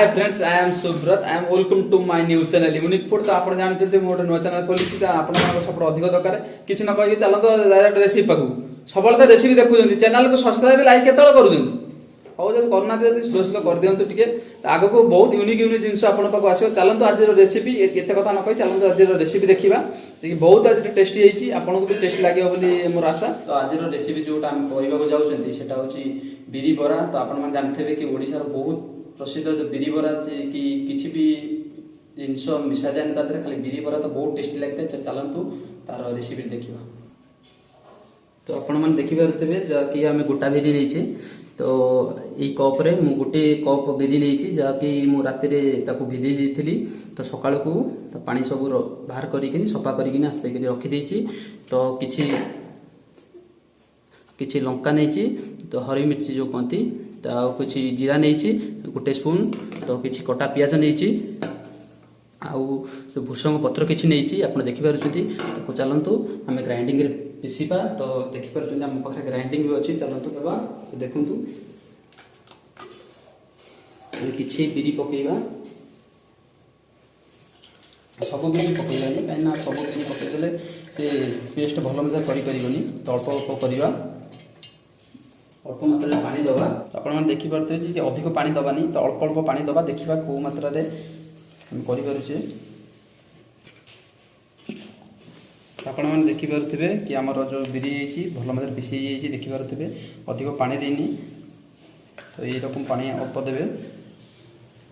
Hi friends, I am Subrat. I am welcome to my new channel unique food. तो आप जानते गोटे नुआ चैनल खोली सब अधिक दरकार किसी न कहीं चलते डायरेक्ट रेसिपी पाक सब तो रेसिपी देखुं चैनल को सब्सक्राइब लाइक केत कर हौ जब करना स्लो स्लो कर दिंतु टे आग को बहुत यूनिक यूनिक जिन आप आसो। चलते आज रेसिपी एत कथा न कही चलते आज रेसिपी देखा बहुत आज टेस्टी होती आपको भी टेस्टी लगे बोली मोर आशा। तो आज रेसिपी जोटा आम कहवाक जाऊँगी बिरी बरा। तो आप जानते कि ओडिशार बहुत प्रसिद्ध बिरी बरा कि किसी भी जिनस मिसा जाए ना खाली बिरी बरा तो बहुत टेस्टी लगता है। चलतु तार रेसिपी देखा। तो आपण मैंने देखिपे जहाँकि आम गोटा बिरी नहीं तो यही कप्रे मु गोटे कप बिरी नहीं जहाँकि मु राति भिजई देती तो सका तो पानी सब बाहर कर सफा कर आस्ते रखीदे। तो किछि लंका नहीं तो हरी मिर्ची जो कहती तो किसी जीरा नहीं गोटे स्पून तो किसी कटा पियाज नहीं आउ भूसंग पत्र किसी नहीं आप देखिपुंट। तो चलतु आम ग्राइंडिंग पीसीपा। तो देखिपुंट आम पाखे ग्राइंडिंग भी अच्छी। चलतु बाबा तो देखु किसी बिरी पकेबा सब बिरी पकेबानी कहीं सब बिरी पकईदे से पेस्ट भल मजा करें। तो अल्प अल्प करवा अल्प मात्रा पानी दवा। तो आप देखिपे कि अधिक पानी दबानी तो अल्प अल्प पानी दबा देखा कौ मात्रा करें। आपण मैंने देखिपे कि आमर जो बिरी भल मात्रा पिसी देखिपे अधिक पानी देनी। तो यही रकम पानी अल्प देवे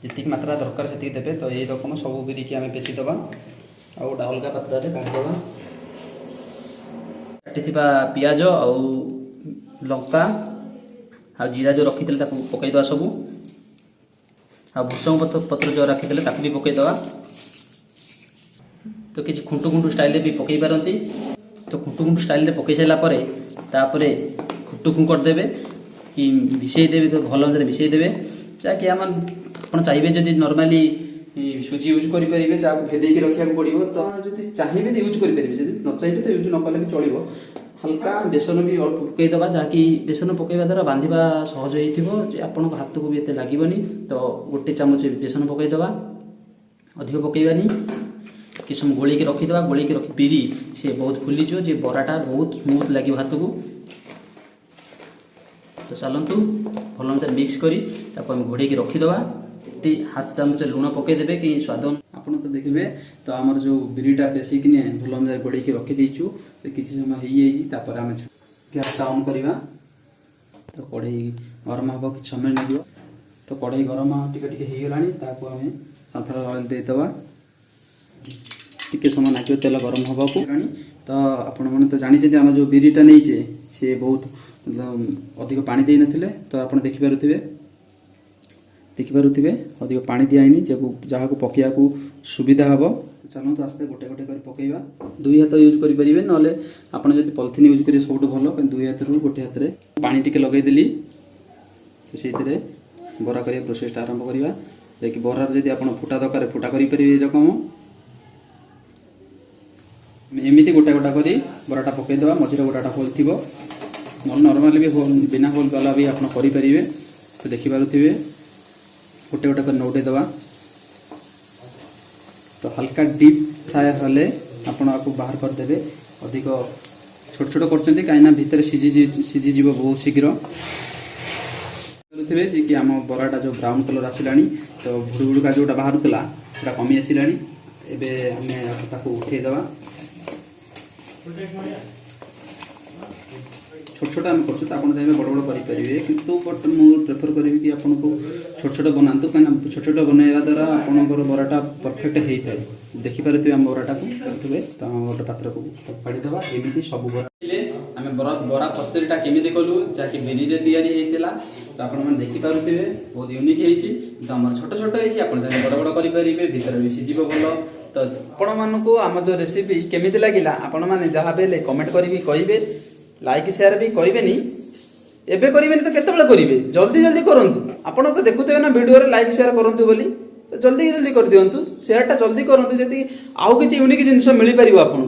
जी मात्रा दरकार से देवे। तो यही रकम सब बिरी की आम पेशी दबा आ गोटे अलग पात्र काटिदबा। काटी पियाज आउ लंका आ जीरा जो रखी पकईदे सब आ भूसंग पत्र जो रखी भी पकईदे। तो किसी खुंटु खुंटु स्टाइल भी पकई पारती। तो खुंटु खुंटु स्टाइल पकई सारापर खुटु खुं करदे कि मिसईदेवे तो भल मजा मिसईदेवे जहाँकि आम आप चाहिए जब नॉर्मली सुजी यूज करेंगे जहाँ भेदेक रखा पड़ो। तो जब चाहिए यूज करेंगे जब न चाहिए तो यूज न कले भी चलो। हल्का बेसन भी अल्प पकईदे जहाँकि बेसन पकईवा द्वारा बांधा सहज हो हाथ को भी एत लगे। तो गोटे चामच बेसन पकईदे अधिक पकईबानी कि समय गोल के रखीदे गोल के रखी बिरी सी बहुत फुली जे बराटा बहुत स्मूथ लगे हाथ को। तो चलतु भल मत मिक्स करी घोड़े की रखीदे हाथ चामच लुण पकईदे कि स्वाद आप तो देखिए। तो आमर जो बिरीटा पेसिक भल मत गोड़े की रखीदेचु तो किसी समय होपर आम गैस ऑन करवा। तो कढ़ई गरम हम कि समय लगे। तो कढ़ई गरम टे होगला आम सनफ्लावर ऑयल देदेवा टी समय लगे तेल गरम हवा को। तो आपण मैंने तो जानी आम जो बिरीटा नहीं सी बहुत अधिक पानी दे नथिले। तो आप देखिपे अधिक पानी दियानी जहाँ को पकड़ा को सुविधा हम। चलो तो आस्ते गोटे गोटे कर पकईवा। दुई हाथ यूज करेंगे ना आपड़ जब पॉलिथिन यूज करेंगे सब भल दुई हाथ रू गोटे हाथ में पानी टिके लगेदेली। तो से बरा कर प्रोसेस आरंभ करवा जैकि बरार जब आप फुटा दरकार फुटा करें रकम एमती गोटा गोटा कर बराटा पकईदे मझे गोटाटा होल थी नॉर्मली भी होल बिना होल वाला भी आप करें। तो देखिपे गोटे गोटे कर नौटेदेवा। तो हल्का डीप फ्राए हेले आपको बाहर करदे अधिक छोट छोट कर कहीं भितर सीझीज बहुत शीघ्र थे जी कि आम बराटा जो ब्राउन कलर आसला। तो भुड़ भुड़का जोटा बाहर था कमी आसला एम उठेदेवा। छोट छोट आम कर चाहिए बड़ बड़ करेंगे कितु बट मुझे प्रेफर करी कि आपको छोट छोट बनातु कहीं छोट छोट बनवा द्वारा आपंकर बराटा परफेक्ट होता है। देखिपे आम बराटा को करेंगे। तो गोटे पात्र को काढ़ीदे एमती सब बरा आम बरा कस्तूरीटा केमी कलु जहाँकि बिरी या। तो आप देखिपे बहुत यूनिक होती। तो आम छोट छोट होती बड़ बड़ करेंगे भितर भी सीझ भल। तो आपण आम जो रेसिपी केमी लगे आपण मैंने जहाँ भी कमेंट करेंगे लाइक शेयर भी करेंगे एबे करेंगे तो केतबेले करेंगे जल्दी जल्दी करूँ। आपड़ तो देखुवे ना वीडियो लाइक शेयर करूँ बोली तो जल्दी जल्दी कर दिंतु शेयरटा जल्दी करूँ जी आउ कि यूनिक जिन मिल पार आपको।